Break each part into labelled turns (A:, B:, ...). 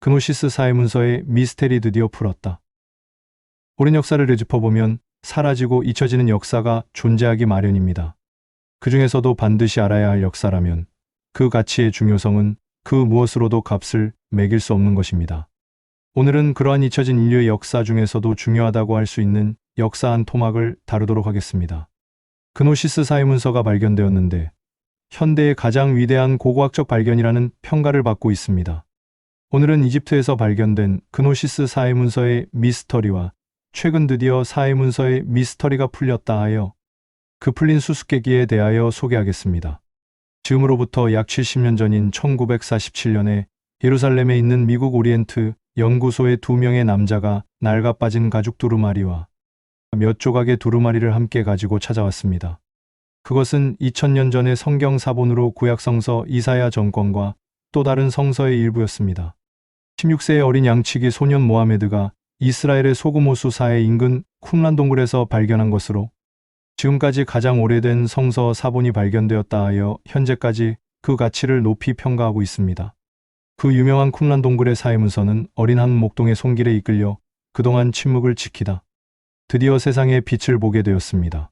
A: 그노시스 사회문서의 미스테리 드디어 풀었다. 오랜 역사를 되짚어보면 사라지고 잊혀지는 역사가 존재하기 마련입니다. 그 중에서도 반드시 알아야 할 역사라면 그 가치의 중요성은 그 무엇으로도 값을 매길 수 없는 것입니다. 오늘은 그러한 잊혀진 인류의 역사 중에서도 중요하다고 할 수 있는 역사 한 토막을 다루도록 하겠습니다. 그노시스 사회문서가 발견되었는데 현대의 가장 위대한 고고학적 발견이라는 평가를 받고 있습니다. 오늘은 이집트에서 발견된 그노시스 사회문서의 미스터리와 최근 드디어 사회문서의 미스터리가 풀렸다 하여 그 풀린 수수께끼에 대하여 소개하겠습니다. 지금으로부터 약 70년 전인 1947년에 예루살렘에 있는 미국 오리엔트 연구소의 2명의 남자가 낡아빠진 가죽 두루마리와 몇 조각의 두루마리를 함께 가지고 찾아왔습니다. 그것은 2000년 전의 성경 사본으로 구약성서 이사야 전권과 또 다른 성서의 일부였습니다. 16세의 어린 양치기 소년 모하메드가 이스라엘의 소그모수 사해 인근 쿰란 동굴에서 발견한 것으로 지금까지 가장 오래된 성서 사본이 발견되었다 하여 현재까지 그 가치를 높이 평가하고 있습니다. 그 유명한 쿰란 동굴의 사회문서는 어린 한 목동의 손길에 이끌려 그동안 침묵을 지키다 드디어 세상의 빛을 보게 되었습니다.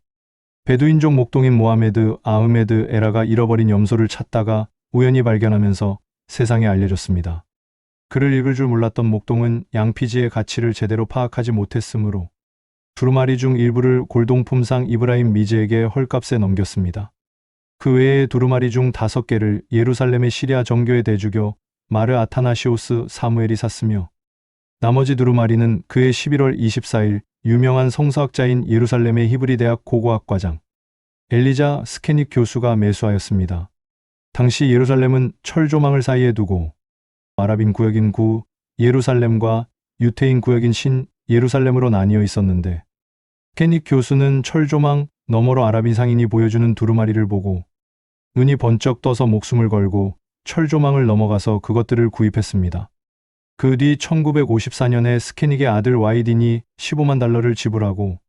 A: 베두인족 목동인 모하메드 아흐메드 에라가 잃어버린 염소를 찾다가 우연히 발견하면서 세상에 알려졌습니다. 그를 읽을 줄 몰랐던 목동은 양피지의 가치를 제대로 파악하지 못했으므로 두루마리 중 일부를 골동품상 이브라임 미즈에게 헐값에 넘겼습니다. 그 외에 두루마리 중 5개를 예루살렘의 시리아 정교의 대주교 마르 아타나시오스 사무엘이 샀으며 나머지 두루마리는 그해 11월 24일 유명한 성서학자인 예루살렘의 히브리 대학 고고학 과장 엘리자 스케닉 교수가 매수하였습니다. 당시 예루살렘은 철조망을 사이에 두고 아랍인 구역인 구 예루살렘과 유태인 구역인 신 예루살렘으로 나뉘어 있었는데 스케닉 교수는 철조망 너머로 아랍인 상인이 보여주는 두루마리를 보고 눈이 번쩍 떠서 목숨을 걸고 철조망을 넘어가서 그것들을 구입했습니다. 그 뒤 1954년에 스케닉의 아들 와이딘이 15만 달러를 지불하고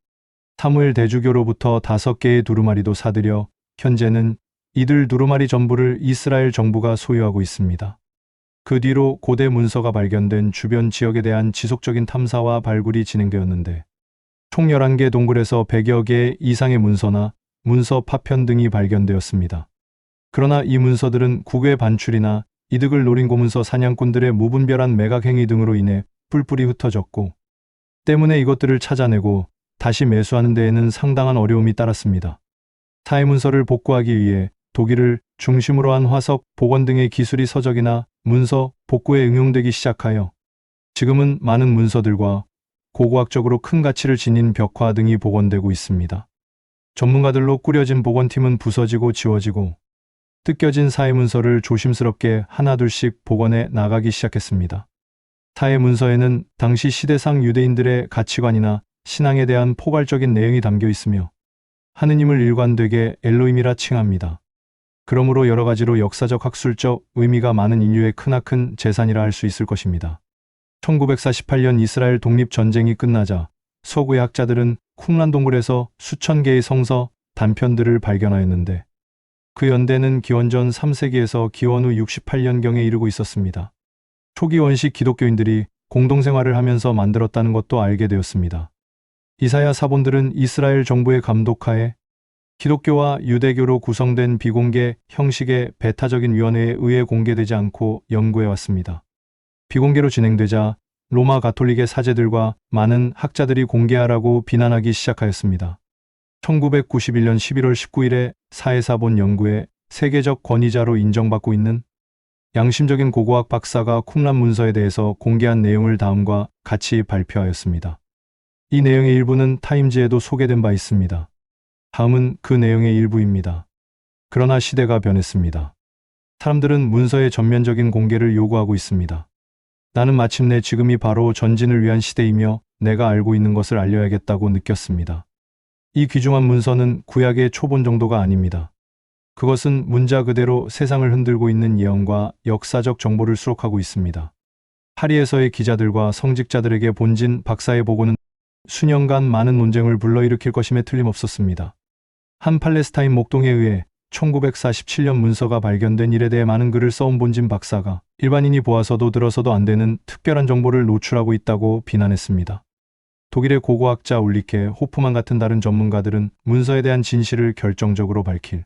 A: 사무엘 대주교로부터 5개의 두루마리도 사들여 현재는 이들 두루마리 전부를 이스라엘 정부가 소유하고 있습니다. 그 뒤로 고대 문서가 발견된 주변 지역에 대한 지속적인 탐사와 발굴이 진행되었는데 총 11개 동굴에서 100여 개 이상의 문서나 문서 파편 등이 발견되었습니다. 그러나 이 문서들은 국외 반출이나 이득을 노린 고문서 사냥꾼들의 무분별한 매각 행위 등으로 인해 뿔뿔이 흩어졌고 때문에 이것들을 찾아내고 다시 매수하는 데에는 상당한 어려움이 따랐습니다. 사회문서를 복구하기 위해 독일을 중심으로 한 화석, 복원 등의 기술이 서적이나 문서, 복구에 응용되기 시작하여 지금은 많은 문서들과 고고학적으로 큰 가치를 지닌 벽화 등이 복원되고 있습니다. 전문가들로 꾸려진 복원팀은 부서지고 지워지고 뜯겨진 사회문서를 조심스럽게 하나둘씩 복원해 나가기 시작했습니다. 사회문서에는 당시 시대상 유대인들의 가치관이나 신앙에 대한 포괄적인 내용이 담겨 있으며 하느님을 일관되게 엘로힘이라 칭합니다. 그러므로 여러 가지로 역사적 학술적 의미가 많은 인류의 크나큰 재산이라 할 수 있을 것입니다. 1948년 이스라엘 독립전쟁이 끝나자 서구의 학자들은 쿰란 동굴에서 수천 개의 성서 단편들을 발견하였는데 그 연대는 기원전 3세기에서 기원 후 68년경에 이르고 있었습니다. 초기 원시 기독교인들이 공동생활을 하면서 만들었다는 것도 알게 되었습니다. 이사야 사본들은 이스라엘 정부의 감독하에 기독교와 유대교로 구성된 비공개 형식의 배타적인 위원회에 의해 공개되지 않고 연구해왔습니다. 비공개로 진행되자 로마 가톨릭의 사제들과 많은 학자들이 공개하라고 비난하기 시작하였습니다. 1991년 11월 19일에 사회사본 연구의 세계적 권위자로 인정받고 있는 양심적인 고고학 박사가 쿰란 문서에 대해서 공개한 내용을 다음과 같이 발표하였습니다. 이 내용의 일부는 타임즈에도 소개된 바 있습니다. 다음은 그 내용의 일부입니다. 그러나 시대가 변했습니다. 사람들은 문서의 전면적인 공개를 요구하고 있습니다. 나는 마침내 지금이 바로 전진을 위한 시대이며 내가 알고 있는 것을 알려야겠다고 느꼈습니다. 이 귀중한 문서는 구약의 초본 정도가 아닙니다. 그것은 문자 그대로 세상을 흔들고 있는 예언과 역사적 정보를 수록하고 있습니다. 파리에서의 기자들과 성직자들에게 본진 박사의 보고는 수년간 많은 논쟁을 불러일으킬 것임에 틀림없었습니다. 한 팔레스타인 목동에 의해 1947년 문서가 발견된 일에 대해 많은 글을 써온 본진 박사가 일반인이 보아서도 들어서도 안 되는 특별한 정보를 노출하고 있다고 비난했습니다. 독일의 고고학자 울리케 호프만 같은 다른 전문가들은 문서에 대한 진실을 결정적으로 밝힐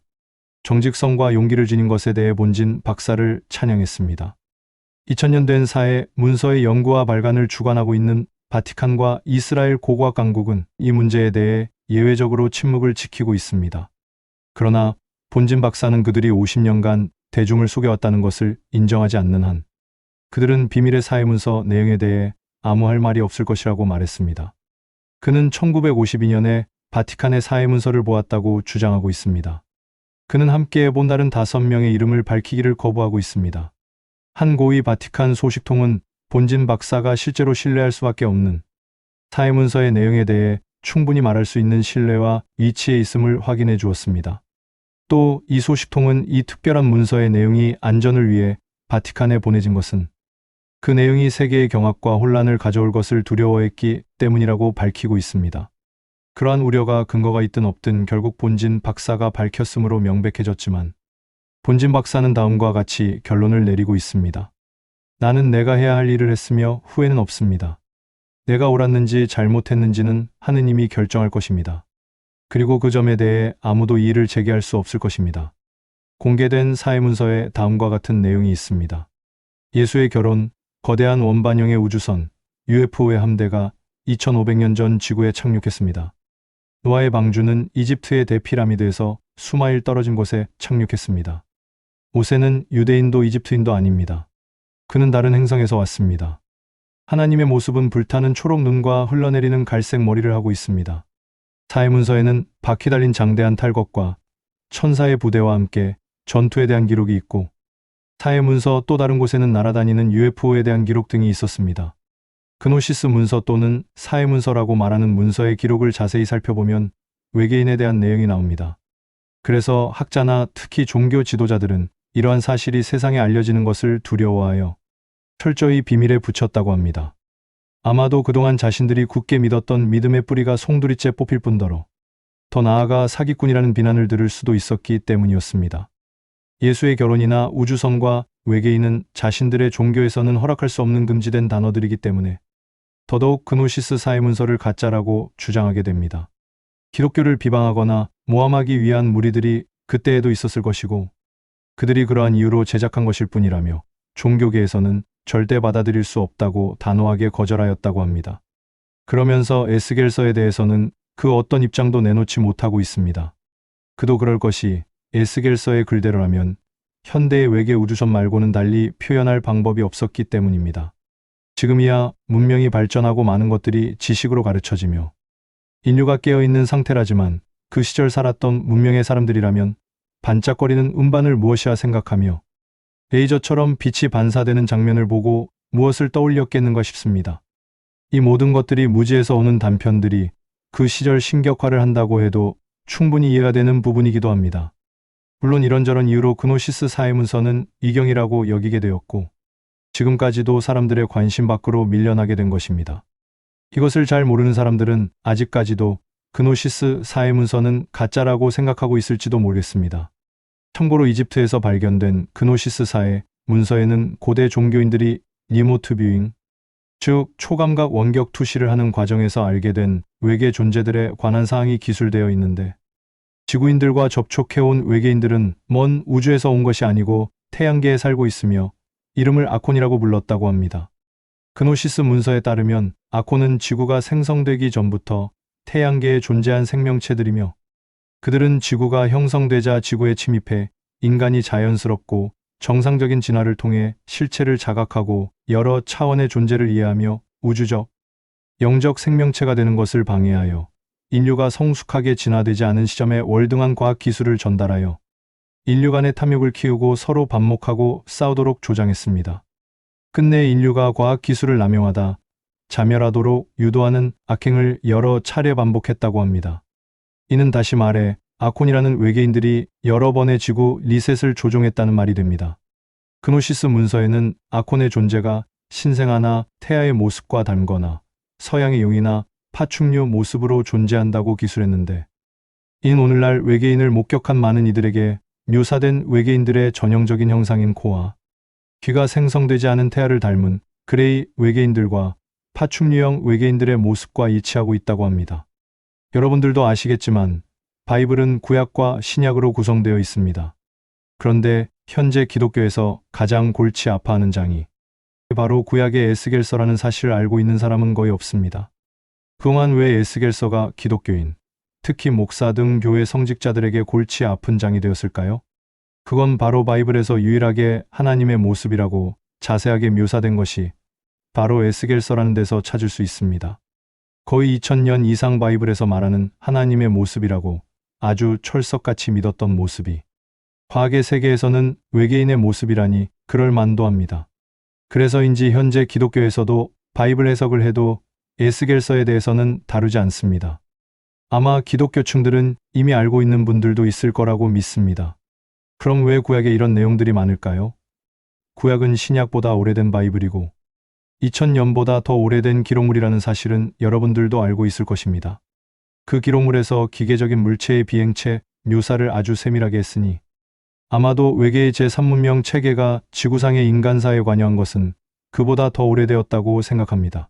A: 정직성과 용기를 지닌 것에 대해 본진 박사를 찬양했습니다. 2000년 된 사해 문서의 연구와 발간을 주관하고 있는 바티칸과 이스라엘 고고학 강국은 이 문제에 대해 예외적으로 침묵을 지키고 있습니다. 그러나 본진 박사는 그들이 50년간 대중을 속여왔다는 것을 인정하지 않는 한 그들은 비밀의 사회문서 내용에 대해 아무 할 말이 없을 것이라고 말했습니다. 그는 1952년에 바티칸의 사회문서를 보았다고 주장하고 있습니다. 그는 함께 본 다른 5명의 이름을 밝히기를 거부하고 있습니다. 한 고위 바티칸 소식통은 본진 박사가 실제로 신뢰할 수밖에 없는 사회문서의 내용에 대해 충분히 말할 수 있는 신뢰와 위치에 있음을 확인해 주었습니다. 또 이 소식통은 이 특별한 문서의 내용이 안전을 위해 바티칸에 보내진 것은 그 내용이 세계의 경악과 혼란을 가져올 것을 두려워했기 때문이라고 밝히고 있습니다. 그러한 우려가 근거가 있든 없든 결국 본진 박사가 밝혔으므로 명백해졌지만 본진 박사는 다음과 같이 결론을 내리고 있습니다. 나는 내가 해야 할 일을 했으며 후회는 없습니다. 내가 옳았는지 잘못했는지는 하느님이 결정할 것입니다. 그리고 그 점에 대해 아무도 이의를 제기할 수 없을 것입니다. 공개된 사회문서에 다음과 같은 내용이 있습니다. 예수의 결혼, 거대한 원반형의 우주선, UFO의 함대가 2500년 전 지구에 착륙했습니다. 노아의 방주는 이집트의 대피라미드에서 수마일 떨어진 곳에 착륙했습니다. 모세는 유대인도 이집트인도 아닙니다. 그는 다른 행성에서 왔습니다. 하나님의 모습은 불타는 초록 눈과 흘러내리는 갈색 머리를 하고 있습니다. 사회문서에는 바퀴 달린 장대한 탈것과 천사의 부대와 함께 전투에 대한 기록이 있고 사회문서 또 다른 곳에는 날아다니는 UFO에 대한 기록 등이 있었습니다. 그노시스 문서 또는 사회문서라고 말하는 문서의 기록을 자세히 살펴보면 외계인에 대한 내용이 나옵니다. 그래서 학자나 특히 종교 지도자들은 이러한 사실이 세상에 알려지는 것을 두려워하여 철저히 비밀에 붙였다고 합니다. 아마도 그동안 자신들이 굳게 믿었던 믿음의 뿌리가 송두리째 뽑힐 뿐더러 더 나아가 사기꾼이라는 비난을 들을 수도 있었기 때문이었습니다. 예수의 결혼이나 우주선과 외계인은 자신들의 종교에서는 허락할 수 없는 금지된 단어들이기 때문에 더더욱 그노시스 사회문서를 가짜라고 주장하게 됩니다. 기독교를 비방하거나 모함하기 위한 무리들이 그때에도 있었을 것이고 그들이 그러한 이유로 제작한 것일 뿐이라며 종교계에서는 절대 받아들일 수 없다고 단호하게 거절하였다고 합니다. 그러면서 에스겔서에 대해서는 그 어떤 입장도 내놓지 못하고 있습니다. 그도 그럴 것이 에스겔서의 글대로라면 현대의 외계 우주선 말고는 달리 표현할 방법이 없었기 때문입니다. 지금이야 문명이 발전하고 많은 것들이 지식으로 가르쳐지며 인류가 깨어있는 상태라지만 그 시절 살았던 문명의 사람들이라면 반짝거리는 음반을 무엇이야 생각하며 레이저처럼 빛이 반사되는 장면을 보고 무엇을 떠올렸겠는가 싶습니다. 이 모든 것들이 무지에서 오는 단편들이 그 시절 신격화를 한다고 해도 충분히 이해가 되는 부분이기도 합니다. 물론 이런저런 이유로 그노시스 사회문서는 이경이라고 여기게 되었고 지금까지도 사람들의 관심 밖으로 밀려나게 된 것입니다. 이것을 잘 모르는 사람들은 아직까지도 그노시스 사회문서는 가짜라고 생각하고 있을지도 모르겠습니다. 참고로 이집트에서 발견된 그노시스 사회 문서에는 고대 종교인들이 리모트 뷰잉, 즉 초감각 원격 투시를 하는 과정에서 알게 된 외계 존재들에 관한 사항이 기술되어 있는데 지구인들과 접촉해온 외계인들은 먼 우주에서 온 것이 아니고 태양계에 살고 있으며 이름을 아콘이라고 불렀다고 합니다. 그노시스 문서에 따르면 아콘은 지구가 생성되기 전부터 태양계에 존재한 생명체들이며 그들은 지구가 형성되자 지구에 침입해 인간이 자연스럽고 정상적인 진화를 통해 실체를 자각하고 여러 차원의 존재를 이해하며 우주적, 영적 생명체가 되는 것을 방해하여 인류가 성숙하게 진화되지 않은 시점에 월등한 과학 기술을 전달하여 인류 간의 탐욕을 키우고 서로 반목하고 싸우도록 조장했습니다. 끝내 인류가 과학 기술을 남용하다 자멸하도록 유도하는 악행을 여러 차례 반복했다고 합니다. 이는 다시 말해 아콘이라는 외계인들이 여러 번의 지구 리셋을 조종했다는 말이 됩니다. 그노시스 문서에는 아콘의 존재가 신생아나 태아의 모습과 닮거나 서양의 용이나 파충류 모습으로 존재한다고 기술했는데 이는 오늘날 외계인을 목격한 많은 이들에게 묘사된 외계인들의 전형적인 형상인 코와 귀가 생성되지 않은 태아를 닮은 그레이 외계인들과 파충류형 외계인들의 모습과 일치하고 있다고 합니다. 여러분들도 아시겠지만 바이블은 구약과 신약으로 구성되어 있습니다. 그런데 현재 기독교에서 가장 골치 아파하는 장이 바로 구약의 에스겔서라는 사실을 알고 있는 사람은 거의 없습니다. 그동안 왜 에스겔서가 기독교인, 특히 목사 등 교회 성직자들에게 골치 아픈 장이 되었을까요? 그건 바로 바이블에서 유일하게 하나님의 모습이라고 자세하게 묘사된 것이 바로 에스겔서라는 데서 찾을 수 있습니다. 거의 2000년 이상 바이블에서 말하는 하나님의 모습이라고 아주 철석같이 믿었던 모습이 과학의 세계에서는 외계인의 모습이라니 그럴 만도 합니다. 그래서인지 현재 기독교에서도 바이블 해석을 해도 에스겔서에 대해서는 다루지 않습니다. 아마 기독교충들은 이미 알고 있는 분들도 있을 거라고 믿습니다. 그럼 왜 구약에 이런 내용들이 많을까요? 구약은 신약보다 오래된 바이블이고 2000년보다 더 오래된 기록물이라는 사실은 여러분들도 알고 있을 것입니다. 그 기록물에서 기계적인 물체의 비행체 묘사를 아주 세밀하게 했으니 아마도 외계의 제3문명 체계가 지구상의 인간사에 관여한 것은 그보다 더 오래되었다고 생각합니다.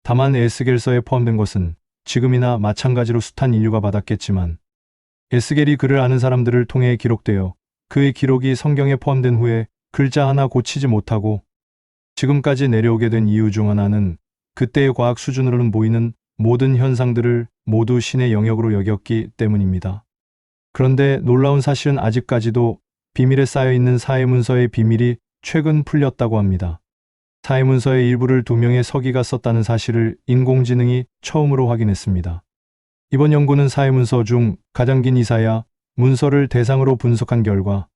A: 다만 에스겔서에 포함된 것은 지금이나 마찬가지로 숱한 인류가 받았겠지만 에스겔이 그를 아는 사람들을 통해 기록되어 그의 기록이 성경에 포함된 후에 글자 하나 고치지 못하고 지금까지 내려오게 된 이유 중 하나는 그때의 과학 수준으로는 보이는 모든 현상들을 모두 신의 영역으로 여겼기 때문입니다. 그런데 놀라운 사실은 아직까지도 비밀에 쌓여있는 사해문서의 비밀이 최근 풀렸다고 합니다. 사해문서의 일부를 2명의 서기가 썼다는 사실을 인공지능이 처음으로 확인했습니다. 이번 연구는 사해문서 중 가장 긴 이사야 문서를 대상으로 분석한 결과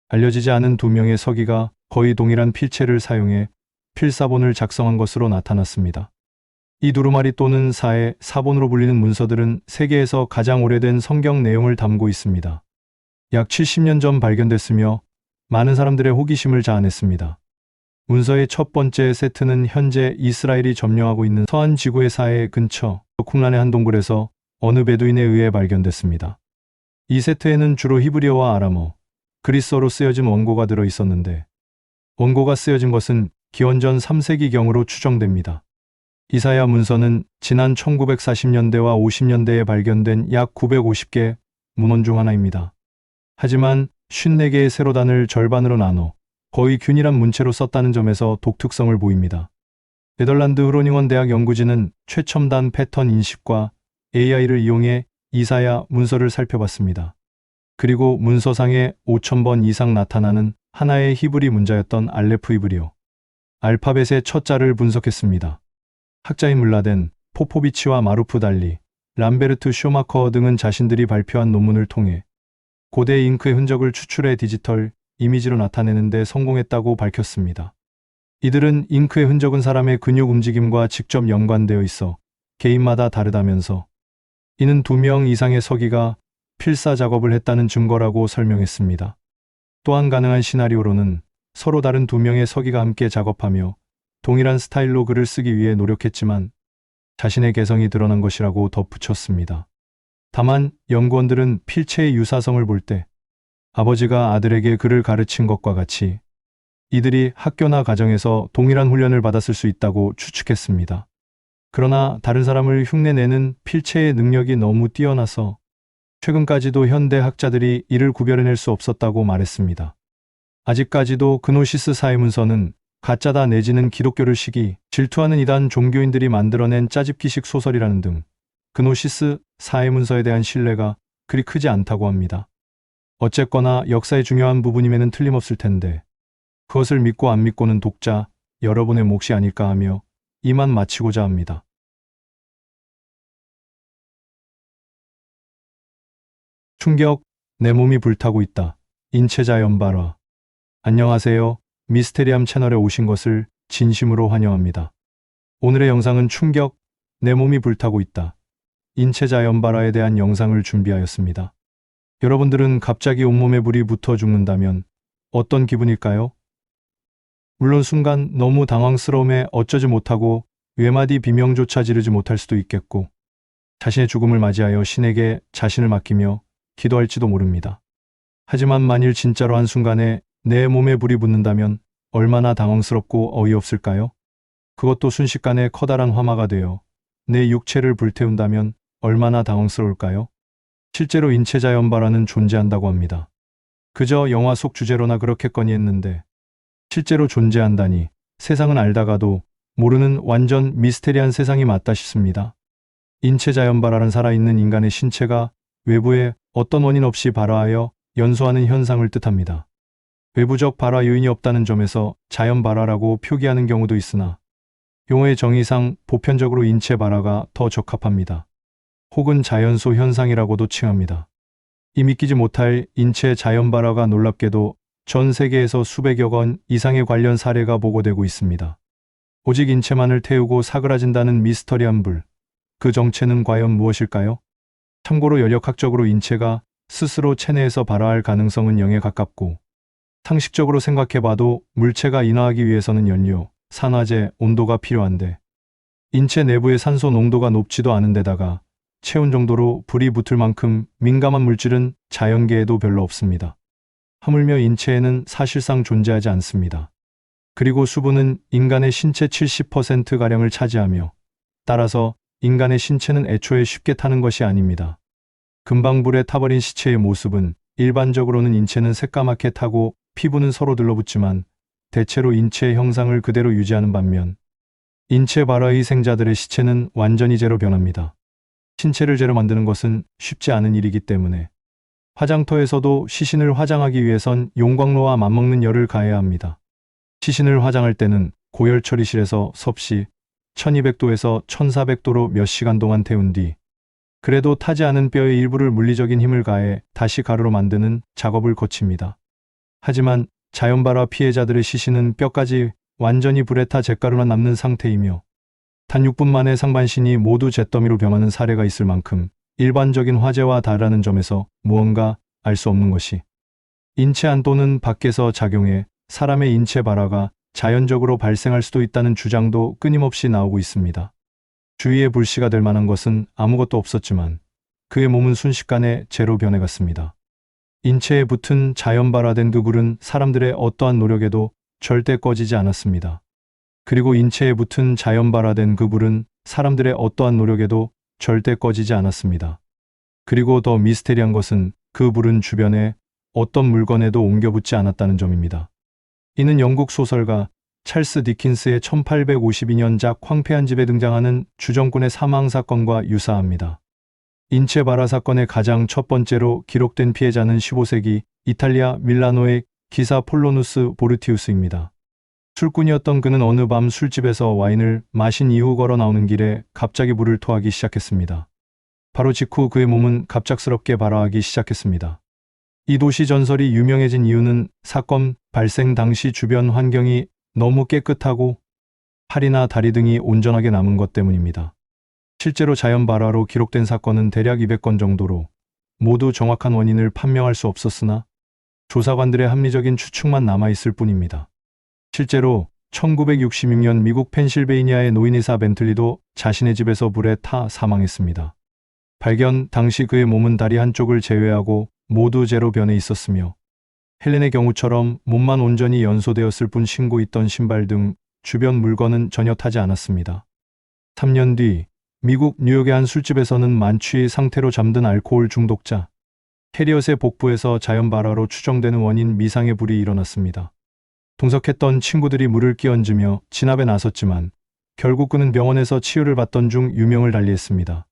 A: 알려지지 않은 2명의 서기가 거의 동일한 필체를 사용해 필사본을 작성한 것으로 나타났습니다. 이 두루마리 또는 사해, 사본으로 불리는 문서들은 세계에서 가장 오래된 성경 내용을 담고 있습니다. 약 70년 전 발견됐으며 많은 사람들의 호기심을 자아냈습니다. 문서의 첫 번째 세트는 현재 이스라엘이 점령하고 있는 서한 지구의 사해 근처 쿰란의 한 동굴에서 어느 베두인에 의해 발견됐습니다. 이 세트에는 주로 히브리어와 아람어, 그리스어로 쓰여진 원고가 들어 있었는데 원고가 쓰여진 것은 기원전 3세기경으로 추정됩니다. 이사야 문서는 지난 1940년대와 50년대에 발견된 약 950개 문헌 중 하나입니다. 하지만 54개의 세로단을 절반으로 나눠 거의 균일한 문체로 썼다는 점에서 독특성을 보입니다. 네덜란드 흐로닝원 대학 연구진은 최첨단 패턴 인식과 AI를 이용해 이사야 문서를 살펴봤습니다. 그리고 문서상에 5,000번 이상 나타나는 하나의 히브리 문자였던 알레프 히브리어 알파벳의 첫 자를 분석했습니다. 학자인 물라덴, 포포비치와 마루프 달리, 람베르트 쇼마커 등은 자신들이 발표한 논문을 통해 고대 잉크의 흔적을 추출해 디지털 이미지로 나타내는 데 성공했다고 밝혔습니다. 이들은 잉크의 흔적은 사람의 근육 움직임과 직접 연관되어 있어 개인마다 다르다면서 이는 2명 이상의 서기가 필사 작업을 했다는 증거라고 설명했습니다. 또한 가능한 시나리오로는 서로 다른 2명의 서기가 함께 작업하며 동일한 스타일로 글을 쓰기 위해 노력했지만 자신의 개성이 드러난 것이라고 덧붙였습니다. 다만 연구원들은 필체의 유사성을 볼 때 아버지가 아들에게 글을 가르친 것과 같이 이들이 학교나 가정에서 동일한 훈련을 받았을 수 있다고 추측했습니다. 그러나 다른 사람을 흉내내는 필체의 능력이 너무 뛰어나서 최근까지도 현대 학자들이 이를 구별해낼 수 없었다고 말했습니다. 아직까지도 그노시스 사해문서는 가짜다 내지는 기독교를 시기 질투하는 이단 종교인들이 만들어낸 짜집기식 소설이라는 등 그노시스 사해문서에 대한 신뢰가 그리 크지 않다고 합니다. 어쨌거나 역사의 중요한 부분임에는 틀림없을 텐데 그것을 믿고 안 믿고는 독자 여러분의 몫이 아닐까 하며 이만 마치고자 합니다. 충격, 내 몸이 불타고 있다. 인체자 연발화. 안녕하세요. 미스테리함 채널에 오신 것을 진심으로 환영합니다. 오늘의 영상은 충격, 내 몸이 불타고 있다. 인체자 연발화에 대한 영상을 준비하였습니다. 여러분들은 갑자기 온몸에 불이 붙어 죽는다면 어떤 기분일까요? 물론 순간 너무 당황스러움에 어쩌지 못하고 외마디 비명조차 지르지 못할 수도 있겠고 자신의 죽음을 맞이하여 신에게 자신을 맡기며 기도할지도 모릅니다. 하지만 만일 진짜로 한순간에 내 몸에 불이 붙는다면 얼마나 당황스럽고 어이없을까요? 그것도 순식간에 커다란 화마가 되어 내 육체를 불태운다면 얼마나 당황스러울까요? 실제로 인체자연발화는 존재한다고 합니다. 그저 영화 속 주제로나 그렇겠거니 했는데 실제로 존재한다니 세상은 알다가도 모르는 완전 미스테리한 세상이 맞다 싶습니다. 인체자연발화란 살아있는 인간의 신체가 외부에 어떤 원인 없이 발화하여 연소하는 현상을 뜻합니다. 외부적 발화 요인이 없다는 점에서 자연발화라고 표기하는 경우도 있으나 용어의 정의상 보편적으로 인체 발화가 더 적합합니다. 혹은 자연소 현상이라고도 칭합니다. 이 믿기지 못할 인체 자연 발화가 놀랍게도 전 세계에서 수백여 건 이상의 관련 사례가 보고되고 있습니다. 오직 인체만을 태우고 사그라진다는 미스터리한 불. 그 정체는 과연 무엇일까요? 참고로 연력학적으로 인체가 스스로 체내에서 발화할 가능성은 0에 가깝고 상식적으로 생각해봐도 물체가 인화하기 위해서는 연료, 산화제, 온도가 필요한데 인체 내부의 산소 농도가 높지도 않은 데다가 체온 정도로 불이 붙을 만큼 민감한 물질은 자연계에도 별로 없습니다. 하물며 인체에는 사실상 존재하지 않습니다. 그리고 수분은 인간의 신체 70%가량을 차지하며 따라서 인간의 신체는 애초에 쉽게 타는 것이 아닙니다. 금방 불에 타버린 시체의 모습은 일반적으로는 인체는 새까맣게 타고 피부는 서로 들러붙지만 대체로 인체의 형상을 그대로 유지하는 반면 인체 발화 희생자들의 시체는 완전히 제로 변합니다. 신체를 제로 만드는 것은 쉽지 않은 일이기 때문에 화장터에서도 시신을 화장하기 위해선 용광로와 맞먹는 열을 가해야 합니다. 시신을 화장할 때는 고열 처리실에서 섭씨 1200도에서 1400도로 몇 시간 동안 태운 뒤 그래도 타지 않은 뼈의 일부를 물리적인 힘을 가해 다시 가루로 만드는 작업을 거칩니다. 하지만 자연발화 피해자들의 시신은 뼈까지 완전히 불에 타 잿가루만 남는 상태이며 단 6분 만에 상반신이 모두 잿더미로 변하는 사례가 있을 만큼 일반적인 화재와 다르다는 점에서 무언가 알 수 없는 것이 인체 안 또는 밖에서 작용해 사람의 인체 발화가 자연적으로 발생할 수도 있다는 주장도 끊임없이 나오고 있습니다. 주위에 불씨가 될 만한 것은 아무것도 없었지만 그의 몸은 순식간에 재로 변해갔습니다. 인체에 붙은 자연 발화된 그 불은 사람들의 어떠한 노력에도 절대 꺼지지 않았습니다. 그리고 인체에 붙은 자연 발화된 그 불은 사람들의 어떠한 노력에도 절대 꺼지지 않았습니다. 그리고 더 미스테리한 것은 그 불은 주변에 어떤 물건에도 옮겨붙지 않았다는 점입니다. 이는 영국 소설가 찰스 디킨스의 1852년작 황폐한 집에 등장하는 주정꾼의 사망 사건과 유사합니다. 인체 발화 사건의 가장 첫 번째로 기록된 피해자는 15세기 이탈리아 밀라노의 기사 폴로누스 보르티우스입니다. 술꾼이었던 그는 어느 밤 술집에서 와인을 마신 이후 걸어 나오는 길에 갑자기 물을 토하기 시작했습니다. 바로 직후 그의 몸은 갑작스럽게 발화하기 시작했습니다. 이 도시 전설이 유명해진 이유는 사건 발생 당시 주변 환경이 너무 깨끗하고 팔이나 다리 등이 온전하게 남은 것 때문입니다. 실제로 자연 발화로 기록된 사건은 대략 200건 정도로 모두 정확한 원인을 판명할 수 없었으나 조사관들의 합리적인 추측만 남아있을 뿐입니다. 실제로 1966년 미국 펜실베이니아의 노인의사 벤틀리도 자신의 집에서 불에 타 사망했습니다. 발견 당시 그의 몸은 다리 한쪽을 제외하고 모두 제로 변해 있었으며 헬렌의 경우처럼 몸만 온전히 연소되었을 뿐 신고 있던 신발 등 주변 물건은 전혀 타지 않았습니다. 3년 뒤 미국 뉴욕의 한 술집에서는 만취 상태로 잠든 알코올 중독자 캐리엇의 복부에서 자연 발화로 추정되는 원인 미상의 불이 일어났습니다. 동석했던 친구들이 물을 끼얹으며 진압에 나섰지만 결국 그는 병원에서 치료를 받던 중 유명을 달리했습니다.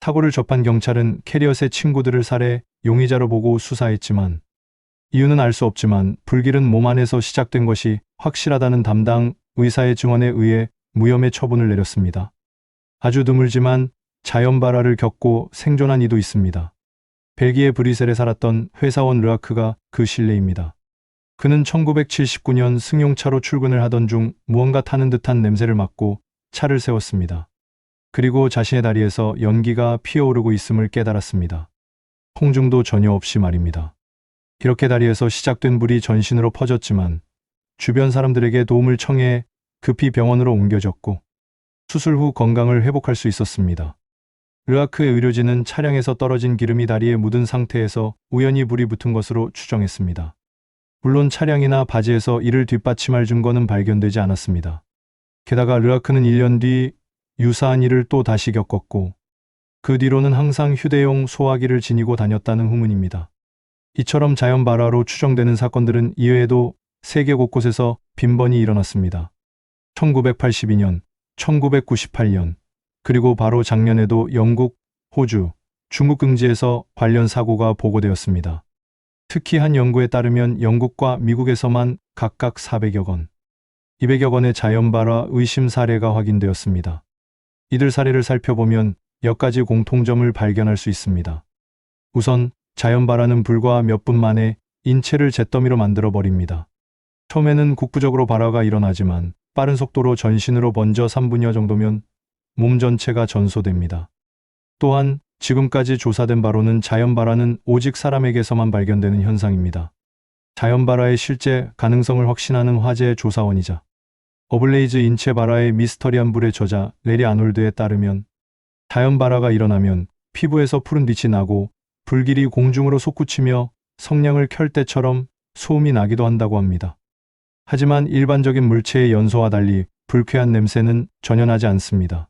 A: 사고를 접한 경찰은 캐리엇의 친구들을 살해 용의자로 보고 수사했지만 이유는 알 수 없지만 불길은 몸 안에서 시작된 것이 확실하다는 담당 의사의 증언에 의해 무혐의 처분을 내렸습니다. 아주 드물지만 자연 발화를 겪고 생존한 이도 있습니다. 벨기에 브뤼셀에 살았던 회사원 르아크가 그 실례입니다. 그는 1979년 승용차로 출근을 하던 중 무언가 타는 듯한 냄새를 맡고 차를 세웠습니다. 그리고 자신의 다리에서 연기가 피어오르고 있음을 깨달았습니다. 통증도 전혀 없이 말입니다. 이렇게 다리에서 시작된 불이 전신으로 퍼졌지만 주변 사람들에게 도움을 청해 급히 병원으로 옮겨졌고 수술 후 건강을 회복할 수 있었습니다. 르아크의 의료진은 차량에서 떨어진 기름이 다리에 묻은 상태에서 우연히 불이 붙은 것으로 추정했습니다. 물론 차량이나 바지에서 이를 뒷받침할 증거는 발견되지 않았습니다. 게다가 르아크는 1년 뒤 유사한 일을 또 다시 겪었고 그 뒤로는 항상 휴대용 소화기를 지니고 다녔다는 후문입니다. 이처럼 자연 발화로 추정되는 사건들은 이외에도 세계 곳곳에서 빈번히 일어났습니다. 1982년, 1998년, 그리고 바로 작년에도 영국, 호주, 중국 등지에서 관련 사고가 보고되었습니다. 특히 한 연구에 따르면 영국과 미국에서만 각각 400여 건, 200여 건의 자연 발화 의심 사례가 확인되었습니다. 이들 사례를 살펴보면 몇 가지 공통점을 발견할 수 있습니다. 우선 자연 발화는 불과 몇 분 만에 인체를 잿더미로 만들어 버립니다. 처음에는 국부적으로 발화가 일어나지만 빠른 속도로 전신으로 번져 3분여 정도면 몸 전체가 전소됩니다. 또한 지금까지 조사된 바로는 자연 발화는 오직 사람에게서만 발견되는 현상입니다. 자연 발화의 실제 가능성을 확신하는 화제의 조사원이자 어블레이즈 인체 발화의 미스터리한 불의 저자 레리 아놀드에 따르면 자연 발화가 일어나면 피부에서 푸른 빛이 나고 불길이 공중으로 솟구치며 성냥을 켤 때처럼 소음이 나기도 한다고 합니다. 하지만 일반적인 물체의 연소와 달리 불쾌한 냄새는 전혀 나지 않습니다.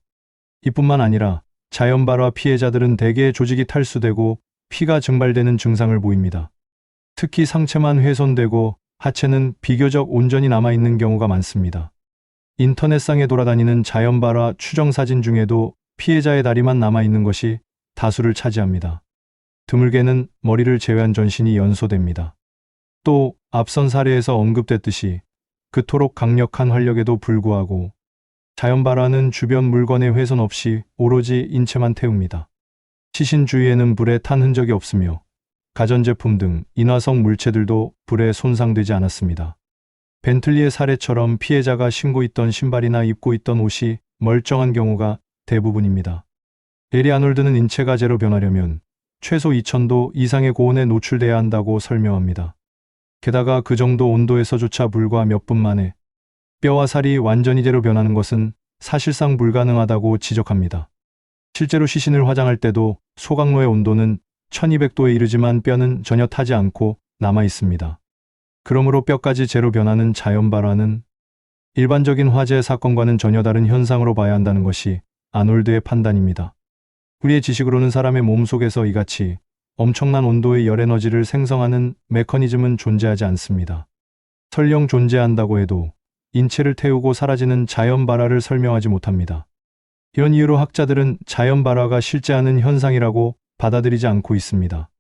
A: 이뿐만 아니라 자연 발화 피해자들은 대개 조직이 탈수되고 피가 증발되는 증상을 보입니다. 특히 상체만 훼손되고 하체는 비교적 온전히 남아있는 경우가 많습니다. 인터넷상에 돌아다니는 자연 발화 추정 사진 중에도 피해자의 다리만 남아있는 것이 다수를 차지합니다. 드물게는 머리를 제외한 전신이 연소됩니다. 또 앞선 사례에서 언급됐듯이 그토록 강력한 활력에도 불구하고 자연 발화는 주변 물건의 훼손 없이 오로지 인체만 태웁니다. 시신 주위에는 불에 탄 흔적이 없으며 가전제품 등 인화성 물체들도 불에 손상되지 않았습니다. 벤틀리의 사례처럼 피해자가 신고 있던 신발이나 입고 있던 옷이 멀쩡한 경우가 대부분입니다. 레리 아놀드는 인체가 제로 변하려면 최소 2000도 이상의 고온에 노출돼야 한다고 설명합니다. 게다가 그 정도 온도에서조차 불과 몇 분 만에 뼈와 살이 완전히 제로 변하는 것은 사실상 불가능하다고 지적합니다. 실제로 시신을 화장할 때도 소각로의 온도는 1200도에 이르지만 뼈는 전혀 타지 않고 남아 있습니다. 그러므로 뼈까지 제로 변하는 자연 발화는 일반적인 화재 사건과는 전혀 다른 현상으로 봐야 한다는 것이 아놀드의 판단입니다. 우리의 지식으로는 사람의 몸속에서 이같이 엄청난 온도의 열 에너지를 생성하는 메커니즘은 존재하지 않습니다. 설령 존재한다고 해도 인체를 태우고 사라지는 자연 발화를 설명하지 못합니다. 이런 이유로 학자들은 자연 발화가 실제하는 현상이라고 받아들이지 않고 있습니다.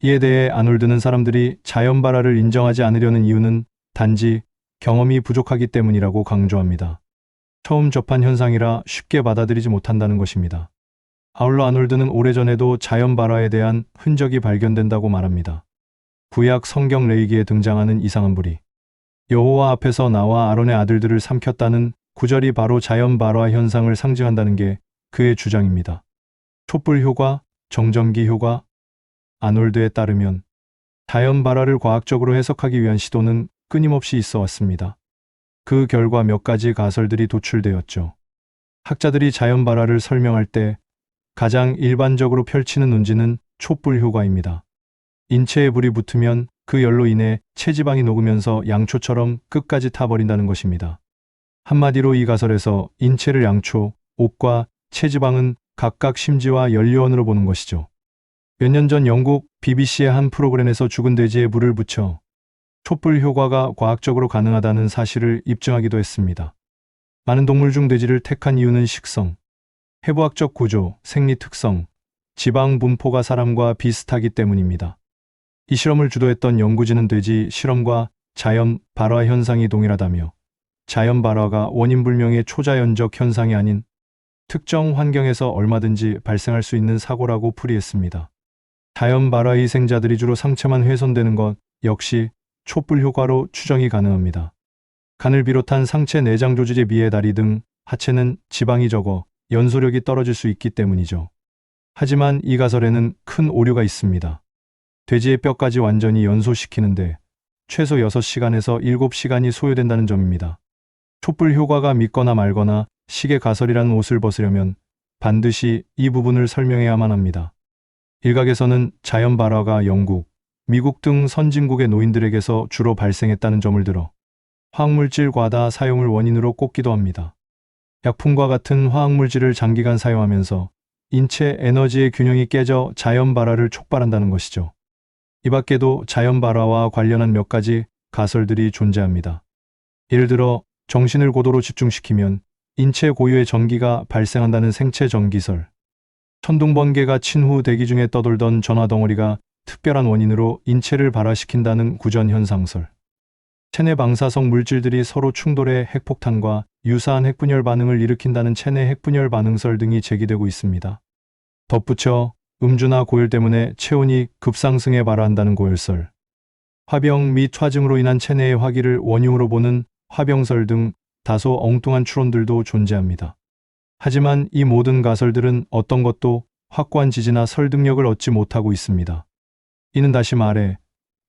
A: 이에 대해 아놀드는 사람들이 자연 발화를 인정하지 않으려는 이유는 단지 경험이 부족하기 때문이라고 강조합니다. 처음 접한 현상이라 쉽게 받아들이지 못한다는 것입니다. 아울러 아놀드는 오래전에도 자연 발화에 대한 흔적이 발견된다고 말합니다. 구약 성경 레위기에 등장하는 이상한 불이 여호와 앞에서 나와 아론의 아들들을 삼켰다는 구절이 바로 자연 발화 현상을 상징한다는 게 그의 주장입니다. 촛불 효과, 정전기 효과, 아놀드에 따르면 자연 발화를 과학적으로 해석하기 위한 시도는 끊임없이 있어 왔습니다. 그 결과 몇 가지 가설들이 도출되었죠. 학자들이 자연 발화를 설명할 때 가장 일반적으로 펼치는 논지는 촛불 효과입니다. 인체에 불이 붙으면 그 열로 인해 체지방이 녹으면서 양초처럼 끝까지 타버린다는 것입니다. 한마디로 이 가설에서 인체를 양초, 옷과 체지방은 각각 심지와 연료원으로 보는 것이죠. 몇 년 전 영국 BBC의 한 프로그램에서 죽은 돼지에 불을 붙여 촛불 효과가 과학적으로 가능하다는 사실을 입증하기도 했습니다. 많은 동물 중 돼지를 택한 이유는 식성, 해부학적 구조, 생리 특성, 지방 분포가 사람과 비슷하기 때문입니다. 이 실험을 주도했던 연구진은 돼지 실험과 자연 발화 현상이 동일하다며 자연 발화가 원인불명의 초자연적 현상이 아닌 특정 환경에서 얼마든지 발생할 수 있는 사고라고 풀이했습니다. 자연 발화 희생자들이 주로 상체만 훼손되는 것 역시 촛불 효과로 추정이 가능합니다. 간을 비롯한 상체 내장 조직에 비해 다리 등 하체는 지방이 적어 연소력이 떨어질 수 있기 때문이죠. 하지만 이 가설에는 큰 오류가 있습니다. 돼지의 뼈까지 완전히 연소시키는데 최소 6시간에서 7시간이 소요된다는 점입니다. 촛불 효과가 믿거나 말거나 시계 가설이라는 옷을 벗으려면 반드시 이 부분을 설명해야만 합니다. 일각에서는 자연 발화가 영국, 미국 등 선진국의 노인들에게서 주로 발생했다는 점을 들어 화학물질 과다 사용을 원인으로 꼽기도 합니다. 약품과 같은 화학물질을 장기간 사용하면서 인체 에너지의 균형이 깨져 자연 발화를 촉발한다는 것이죠. 이 밖에도 자연 발화와 관련한 몇 가지 가설들이 존재합니다. 예를 들어 정신을 고도로 집중시키면 인체 고유의 전기가 발생한다는 생체 전기설, 천둥 번개가 친 후 대기 중에 떠돌던 전화 덩어리가 특별한 원인으로 인체를 발화시킨다는 구전 현상설, 체내 방사성 물질들이 서로 충돌해 핵폭탄과 유사한 핵분열 반응을 일으킨다는 체내 핵분열 반응설 등이 제기되고 있습니다. 덧붙여 음주나 고열 때문에 체온이 급상승해 발화한다는 고열설, 화병 및 화증으로 인한 체내의 화기를 원흉으로 보는 화병설 등 다소 엉뚱한 추론들도 존재합니다. 하지만 이 모든 가설들은 어떤 것도 확고한 지지나 설득력을 얻지 못하고 있습니다. 이는 다시 말해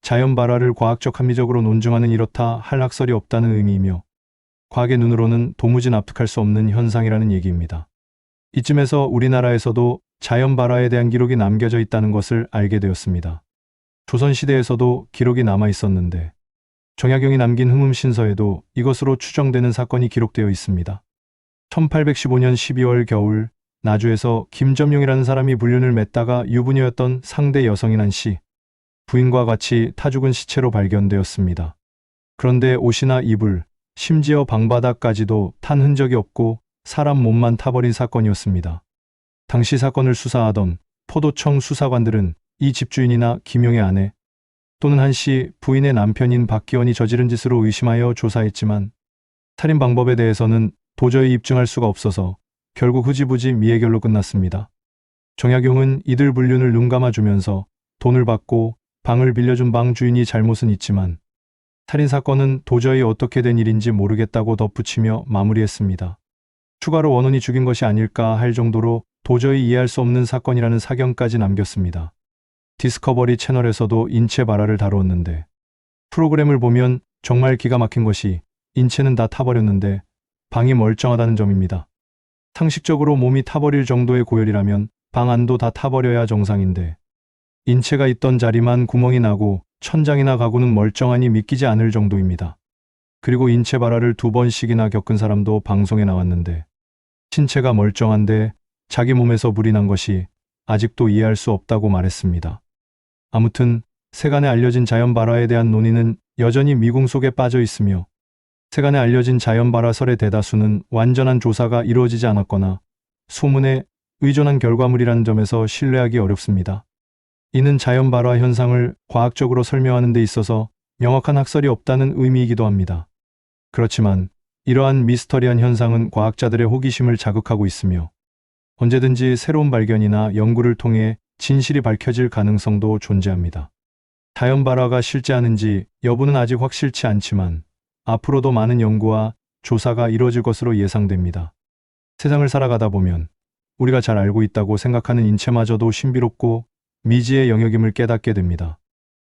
A: 자연 발화를 과학적 합리적으로 논증하는 이렇다 할 학설이 없다는 의미이며 과학의 눈으로는 도무지 납득할 수 없는 현상이라는 얘기입니다. 이쯤에서 우리나라에서도 자연 발화에 대한 기록이 남겨져 있다는 것을 알게 되었습니다. 조선시대에서도 기록이 남아 있었는데 정약용이 남긴 흥음신서에도 이것으로 추정되는 사건이 기록되어 있습니다. 1815년 12월 겨울 나주에서 김점용이라는 사람이 불륜을 맺다가 유부녀였던 상대 여성인 한씨 부인과 같이 타 죽은 시체로 발견되었습니다. 그런데 옷이나 이불, 심지어 방바닥까지도 탄 흔적이 없고 사람 몸만 타버린 사건이었습니다. 당시 사건을 수사하던 포도청 수사관들은 이 집주인이나 김용의 아내 또는 한씨 부인의 남편인 박기원이 저지른 짓으로 의심하여 조사했지만 살인 방법에 대해서는 도저히 입증할 수가 없어서 결국 흐지부지 미해결로 끝났습니다. 정약용은 이들 불륜을 눈감아주면서 돈을 받고 방을 빌려준 방 주인이 잘못은 있지만 살인사건은 도저히 어떻게 된 일인지 모르겠다고 덧붙이며 마무리했습니다. 추가로 원혼이 죽인 것이 아닐까 할 정도로 도저히 이해할 수 없는 사건이라는 사견까지 남겼습니다. 디스커버리 채널에서도 인체 발화를 다루었는데 프로그램을 보면 정말 기가 막힌 것이 인체는 다 타버렸는데 방이 멀쩡하다는 점입니다. 상식적으로 몸이 타버릴 정도의 고열이라면 방 안도 다 타버려야 정상인데 인체가 있던 자리만 구멍이 나고 천장이나 가구는 멀쩡하니 믿기지 않을 정도입니다. 그리고 인체 발화를 2번씩이나 겪은 사람도 방송에 나왔는데 신체가 멀쩡한데 자기 몸에서 불이 난 것이 아직도 이해할 수 없다고 말했습니다. 아무튼 세간에 알려진 자연 발화에 대한 논의는 여전히 미궁 속에 빠져 있으며 세간에 알려진 자연 발화설의 대다수는 완전한 조사가 이루어지지 않았거나 소문에 의존한 결과물이라는 점에서 신뢰하기 어렵습니다. 이는 자연 발화 현상을 과학적으로 설명하는 데 있어서 명확한 학설이 없다는 의미이기도 합니다. 그렇지만 이러한 미스터리한 현상은 과학자들의 호기심을 자극하고 있으며 언제든지 새로운 발견이나 연구를 통해 진실이 밝혀질 가능성도 존재합니다. 자연 발화가 실제하는지 여부는 아직 확실치 않지만 앞으로도 많은 연구와 조사가 이루어질 것으로 예상됩니다. 세상을 살아가다 보면 우리가 잘 알고 있다고 생각하는 인체마저도 신비롭고 미지의 영역임을 깨닫게 됩니다.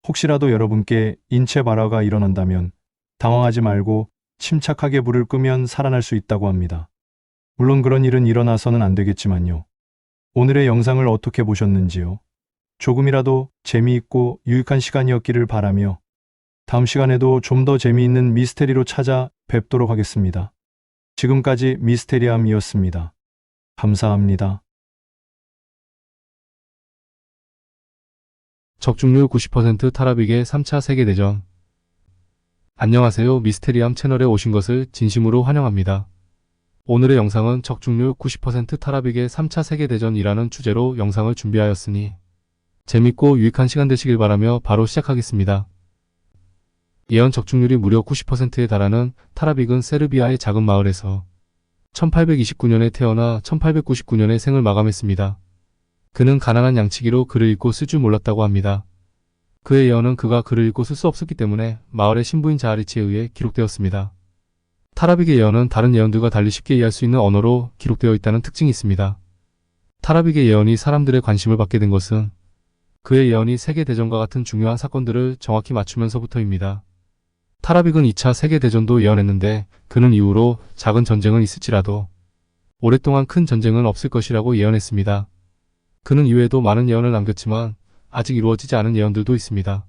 A: 혹시라도 여러분께 인체 발화가 일어난다면 당황하지 말고 침착하게 불을 끄면 살아날 수 있다고 합니다. 물론 그런 일은 일어나서는 안 되겠지만요. 오늘의 영상을 어떻게 보셨는지요? 조금이라도 재미있고 유익한 시간이었기를 바라며 다음 시간에도 좀 더 재미있는 미스테리로 찾아뵙도록 하겠습니다. 지금까지 미스테리함이었습니다. 감사합니다.
B: 적중률 90% 타라빅의 3차 세계대전. 안녕하세요. 미스테리함 채널에 오신 것을 진심으로 환영합니다. 오늘의 영상은 적중률 90% 타라빅의 3차 세계대전이라는 주제로 영상을 준비하였으니 재밌고 유익한 시간 되시길 바라며 바로 시작하겠습니다. 예언 적중률이 무려 90%에 달하는 타라빅은 세르비아의 작은 마을에서 1829년에 태어나 1899년에 생을 마감했습니다. 그는 가난한 양치기로 글을 읽고 쓸 줄 몰랐다고 합니다. 그의 예언은 그가 글을 읽고 쓸 수 없었기 때문에 마을의 신부인 자하리치에 의해 기록되었습니다. 타라빅의 예언은 다른 예언들과 달리 쉽게 이해할 수 있는 언어로 기록되어 있다는 특징이 있습니다. 타라빅의 예언이 사람들의 관심을 받게 된 것은 그의 예언이 세계대전과 같은 중요한 사건들을 정확히 맞추면서부터입니다. 타라빅은 2차 세계대전도 예언했는데 그는 이후로 작은 전쟁은 있을지라도 오랫동안 큰 전쟁은 없을 것이라고 예언했습니다. 그는 이외에도 많은 예언을 남겼지만 아직 이루어지지 않은 예언들도 있습니다.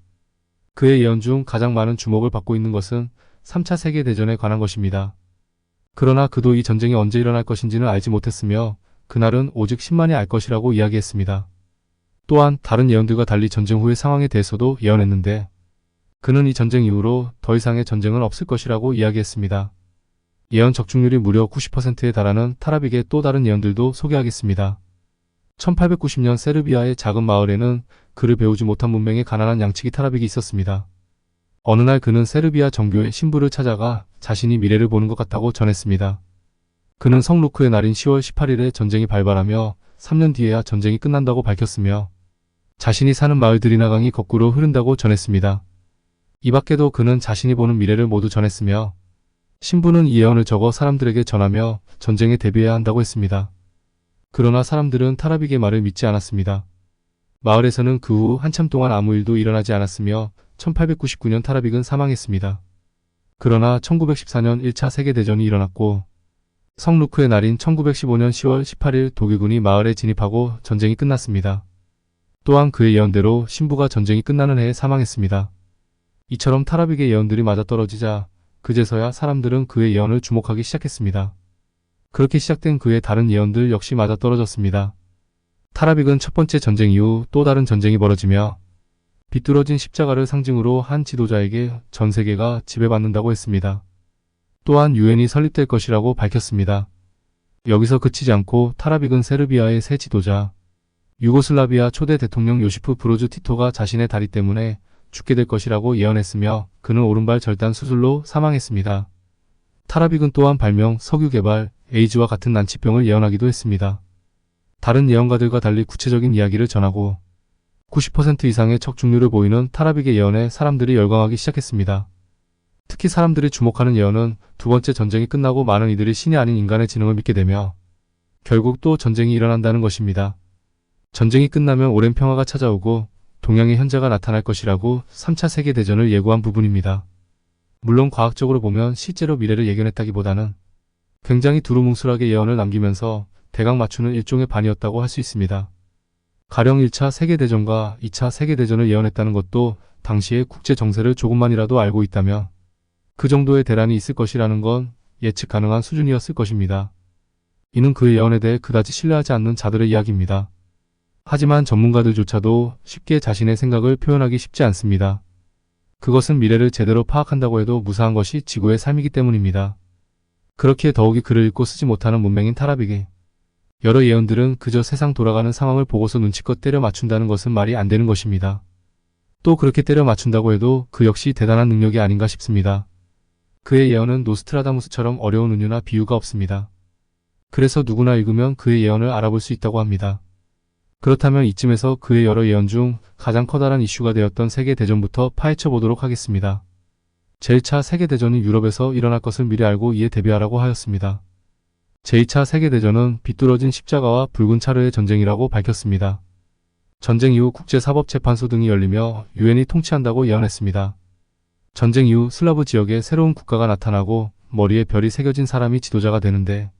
B: 그의 예언 중 가장 많은 주목을 받고 있는 것은 3차 세계대전에 관한 것입니다. 그러나 그도 이 전쟁이 언제 일어날 것인지는 알지 못했으며 그날은 오직 10만이 알 것이라고 이야기했습니다. 또한 다른 예언들과 달리 전쟁 후의 상황에 대해서도 예언했는데 그는 이 전쟁 이후로 더 이상의 전쟁은 없을 것이라고 이야기했습니다. 예언 적중률이 무려 90%에 달하는 타라빅의 또 다른 예언들도 소개하겠습니다. 1890년 세르비아의 작은 마을에는 그를 배우지 못한 문맹의 가난한 양치기 타라빅이 있었습니다. 어느 날 그는 세르비아 정교의 신부를 찾아가 자신이 미래를 보는 것 같다고 전했습니다. 그는 성루크의 날인 10월 18일에 전쟁이 발발하며 3년 뒤에야 전쟁이 끝난다고 밝혔으며 자신이 사는 마을 드리나강이 거꾸로 흐른다고 전했습니다. 이 밖에도 그는 자신이 보는 미래를 모두 전했으며 신부는 이 예언을 적어 사람들에게 전하며 전쟁에 대비해야 한다고 했습니다. 그러나 사람들은 타라빅의 말을 믿지 않았습니다. 마을에서는 그 후 한참 동안 아무 일도 일어나지 않았으며 1899년 타라빅은 사망했습니다. 그러나 1914년 1차 세계대전이 일어났고 성루크의 날인 1915년 10월 18일 독일군이 마을에 진입하고 전쟁이 끝났습니다. 또한 그의 예언대로 신부가 전쟁이 끝나는 해에 사망했습니다. 이처럼 타라빅의 예언들이 맞아떨어지자 그제서야 사람들은 그의 예언을 주목하기 시작했습니다. 그렇게 시작된 그의 다른 예언들 역시 맞아떨어졌습니다. 타라빅은 첫 번째 전쟁 이후 또 다른 전쟁이 벌어지며 비뚤어진 십자가를 상징으로 한 지도자에게 전 세계가 지배받는다고 했습니다. 또한 유엔이 설립될 것이라고 밝혔습니다. 여기서 그치지 않고 타라빅은 세르비아의 새 지도자, 유고슬라비아 초대 대통령 요시프 브로즈 티토가 자신의 다리 때문에 죽게 될 것이라고 예언했으며 그는 오른발 절단 수술로 사망했습니다. 타라빅은 또한 발명, 석유 개발, 에이즈와 같은 난치병을 예언하기도 했습니다. 다른 예언가들과 달리 구체적인 이야기를 전하고 90% 이상의 적중률을 보이는 타라빅의 예언에 사람들이 열광하기 시작했습니다. 특히 사람들이 주목하는 예언은 두 번째 전쟁이 끝나고 많은 이들이 신이 아닌 인간의 지능을 믿게 되며 결국 또 전쟁이 일어난다는 것입니다. 전쟁이 끝나면 오랜 평화가 찾아오고 동양의 현재가 나타날 것이라고 3차 세계대전을 예고한 부분입니다. 물론 과학적으로 보면 실제로 미래를 예견했다기보다는 굉장히 두루뭉술하게 예언을 남기면서 대강 맞추는 일종의 반이었다고 할 수 있습니다. 가령 1차 세계대전과 2차 세계대전을 예언했다는 것도 당시의 국제 정세를 조금만이라도 알고 있다면 그 정도의 대란이 있을 것이라는 건 예측 가능한 수준이었을 것입니다. 이는 그의 예언에 대해 그다지 신뢰하지 않는 자들의 이야기입니다. 하지만 전문가들조차도 쉽게 자신의 생각을 표현하기 쉽지 않습니다. 그것은 미래를 제대로 파악한다고 해도 무사한 것이 지구의 삶이기 때문입니다. 그렇기에 더욱이 글을 읽고 쓰지 못하는 문맹인 타라빅에 여러 예언들은 그저 세상 돌아가는 상황을 보고서 눈치껏 때려 맞춘다는 것은 말이 안 되는 것입니다. 또 그렇게 때려 맞춘다고 해도 그 역시 대단한 능력이 아닌가 싶습니다. 그의 예언은 노스트라다무스처럼 어려운 은유나 비유가 없습니다. 그래서 누구나 읽으면 그의 예언을 알아볼 수 있다고 합니다. 그렇다면 이쯤에서 그의 여러 예언 중 가장 커다란 이슈가 되었던 세계대전부터 파헤쳐 보도록 하겠습니다. 제1차 세계대전이 유럽에서 일어날 것을 미리 알고 이에 대비하라고 하였습니다. 제2차 세계대전은 비뚤어진 십자가와 붉은 차르의 전쟁이라고 밝혔습니다. 전쟁 이후 국제사법재판소 등이 열리며 유엔이 통치한다고 예언했습니다. 전쟁 이후 슬라브 지역에 새로운 국가가 나타나고 머리에 별이 새겨진 사람이 지도자가 되는데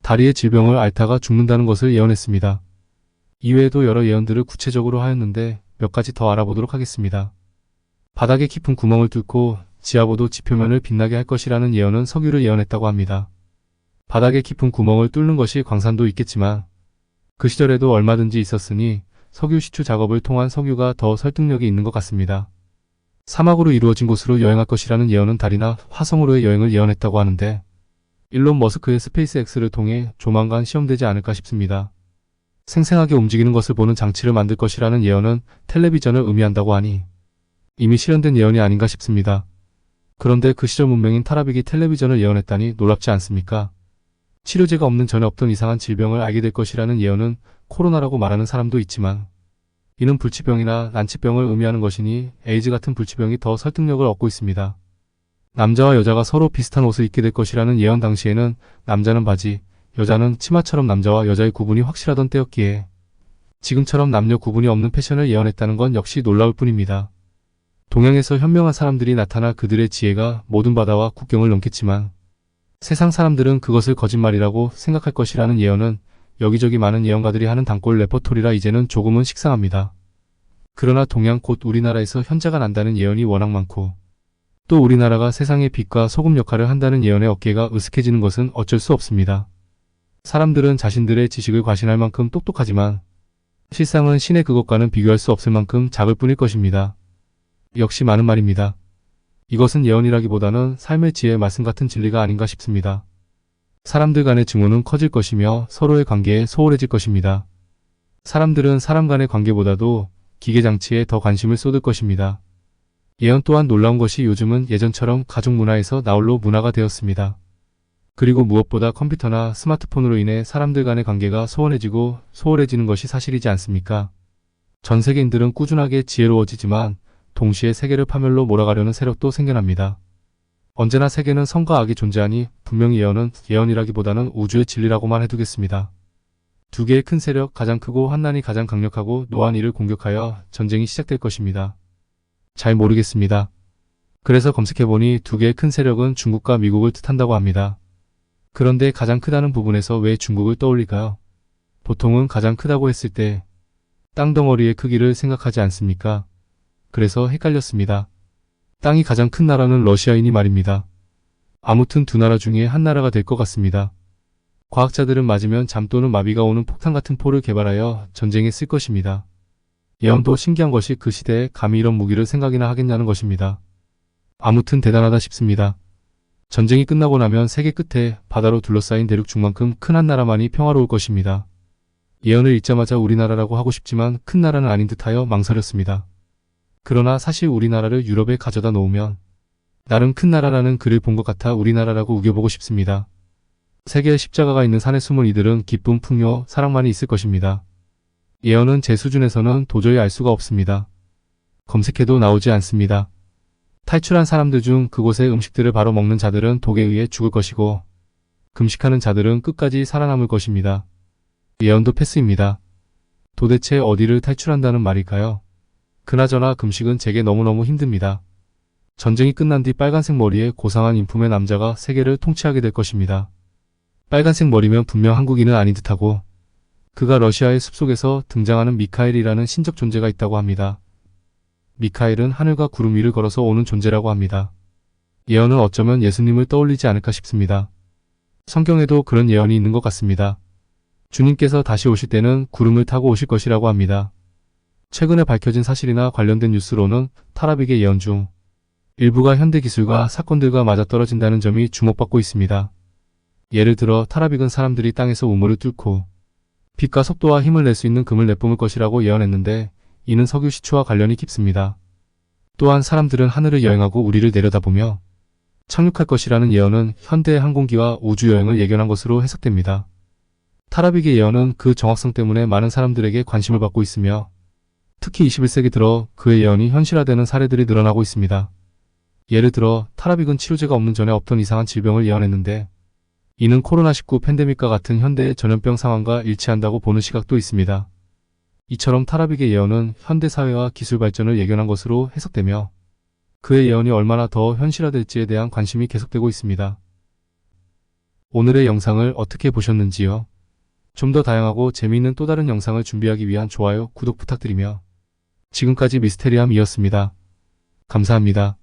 B: 다리의 질병을 앓다가 죽는다는 것을 예언했습니다. 이외에도 여러 예언들을 구체적으로 하였는데 몇 가지 더 알아보도록 하겠습니다. 바닥에 깊은 구멍을 뚫고 지하보도 지표면을 빛나게 할 것이라는 예언은 석유를 예언했다고 합니다. 바닥에 깊은 구멍을 뚫는 것이 광산도 있겠지만 그 시절에도 얼마든지 있었으니 석유 시추 작업을 통한 석유가 더 설득력이 있는 것 같습니다. 사막으로 이루어진 곳으로 여행할 것이라는 예언은 달이나 화성으로의 여행을 예언했다고 하는데 일론 머스크의 스페이스X를 통해 조만간 시험되지 않을까 싶습니다. 생생하게 움직이는 것을 보는 장치를 만들 것이라는 예언은 텔레비전을 의미한다고 하니 이미 실현된 예언이 아닌가 싶습니다. 그런데 그 시절 문명인 타라빅이 텔레비전을 예언했다니 놀랍지 않습니까? 치료제가 없는 전에 없던 이상한 질병을 알게 될 것이라는 예언은 코로나라고 말하는 사람도 있지만 이는 불치병이나 난치병을 의미하는 것이니 에이즈 같은 불치병이 더 설득력을 얻고 있습니다. 남자와 여자가 서로 비슷한 옷을 입게 될 것이라는 예언 당시에는 남자는 바지, 여자는 치마처럼 남자와 여자의 구분이 확실하던 때였기에 지금처럼 남녀 구분이 없는 패션을 예언했다는 건 역시 놀라울 뿐입니다. 동양에서 현명한 사람들이 나타나 그들의 지혜가 모든 바다와 국경을 넘겠지만 세상 사람들은 그것을 거짓말이라고 생각할 것이라는 예언은 여기저기 많은 예언가들이 하는 단골 레퍼토리라 이제는 조금은 식상합니다. 그러나 동양 곧 우리나라에서 현자가 난다는 예언이 워낙 많고 또 우리나라가 세상의 빛과 소금 역할을 한다는 예언에 어깨가 으스해지는 것은 어쩔 수 없습니다. 사람들은 자신들의 지식을 과신할 만큼 똑똑하지만 실상은 신의 그것과는 비교할 수 없을 만큼 작을 뿐일 것입니다. 역시 많은 말입니다. 이것은 예언이라기보다는 삶의 지혜의 말씀 같은 진리가 아닌가 싶습니다. 사람들 간의 증오는 커질 것이며 서로의 관계에 소홀해질 것입니다. 사람들은 사람 간의 관계보다도 기계장치에 더 관심을 쏟을 것입니다. 예언 또한 놀라운 것이 요즘은 예전처럼 가족 문화에서 나홀로 문화가 되었습니다. 그리고 무엇보다 컴퓨터나 스마트폰으로 인해 사람들 간의 관계가 소원해지고 소홀해지는 것이 사실이지 않습니까? 전 세계인들은 꾸준하게 지혜로워지지만 동시에 세계를 파멸로 몰아가려는 세력도 생겨납니다. 언제나 세계는 선과 악이 존재하니 분명히 예언은 예언이라기보다는 우주의 진리라고만 해두겠습니다. 두 개의 큰 세력, 가장 크고 환난이 가장 강력하고 노한 이를 공격하여 전쟁이 시작될 것입니다. 잘 모르겠습니다. 그래서 검색해보니 두 개의 큰 세력은 중국과 미국을 뜻한다고 합니다. 그런데 가장 크다는 부분에서 왜 중국을 떠올릴까요? 보통은 가장 크다고 했을 때 땅덩어리의 크기를 생각하지 않습니까? 그래서 헷갈렸습니다. 땅이 가장 큰 나라는 러시아이니 말입니다. 아무튼 두 나라 중에 한 나라가 될 것 같습니다. 과학자들은 맞으면 잠 또는 마비가 오는 폭탄 같은 포를 개발하여 전쟁에 쓸 것입니다. 예언도 신기한 것이 그 시대에 감히 이런 무기를 생각이나 하겠냐는 것입니다. 아무튼 대단하다 싶습니다. 전쟁이 끝나고 나면 세계 끝에 바다로 둘러싸인 대륙 중만큼 큰 한 나라만이 평화로울 것입니다. 예언을 읽자마자 우리나라라고 하고 싶지만 큰 나라는 아닌 듯하여 망설였습니다. 그러나 사실 우리나라를 유럽에 가져다 놓으면 나름 큰 나라라는 글을 본 것 같아 우리나라라고 우겨보고 싶습니다. 세계의 십자가가 있는 산에 숨은 이들은 기쁨, 풍요, 사랑만이 있을 것입니다. 예언은 제 수준에서는 도저히 알 수가 없습니다. 검색해도 나오지 않습니다. 탈출한 사람들 중 그곳의 음식들을 바로 먹는 자들은 독에 의해 죽을 것이고 금식하는 자들은 끝까지 살아남을 것입니다. 예언도 패스입니다. 도대체 어디를 탈출한다는 말일까요? 그나저나 금식은 제게 너무너무 힘듭니다. 전쟁이 끝난 뒤 빨간색 머리에 고상한 인품의 남자가 세계를 통치하게 될 것입니다. 빨간색 머리면 분명 한국인은 아닌 듯하고 그가 러시아의 숲속에서 등장하는 미카엘이라는 신적 존재가 있다고 합니다. 미카엘은 하늘과 구름 위를 걸어서 오는 존재라고 합니다. 예언은 어쩌면 예수님을 떠올리지 않을까 싶습니다. 성경에도 그런 예언이 있는 것 같습니다. 주님께서 다시 오실 때는 구름을 타고 오실 것이라고 합니다. 최근에 밝혀진 사실이나 관련된 뉴스로는 타라빅의 예언 중 일부가 현대기술과 사건들과 맞아떨어진다는 점이 주목받고 있습니다. 예를 들어 타라빅은 사람들이 땅에서 우물을 뚫고 빛과 속도와 힘을 낼 수 있는 금을 내뿜을 것이라고 예언했는데 이는 석유 시추와 관련이 깊습니다. 또한 사람들은 하늘을 여행하고 우리를 내려다보며 착륙할 것이라는 예언은 현대의 항공기와 우주여행을 예견한 것으로 해석됩니다. 타라빅의 예언은 그 정확성 때문에 많은 사람들에게 관심을 받고 있으며 특히 21세기 들어 그의 예언이 현실화되는 사례들이 늘어나고 있습니다. 예를 들어 타라빅은 치료제가 없는 전에 없던 이상한 질병을 예언했는데 이는 코로나19 팬데믹과 같은 현대의 전염병 상황과 일치한다고 보는 시각도 있습니다. 이처럼 타라빅의 예언은 현대사회와 기술 발전을 예견한 것으로 해석되며 그의 예언이 얼마나 더 현실화될지에 대한 관심이 계속되고 있습니다. 오늘의 영상을 어떻게 보셨는지요? 좀 더 다양하고 재미있는 또 다른 영상을 준비하기 위한 좋아요, 구독 부탁드리며 지금까지 미스테리함이었습니다. 감사합니다.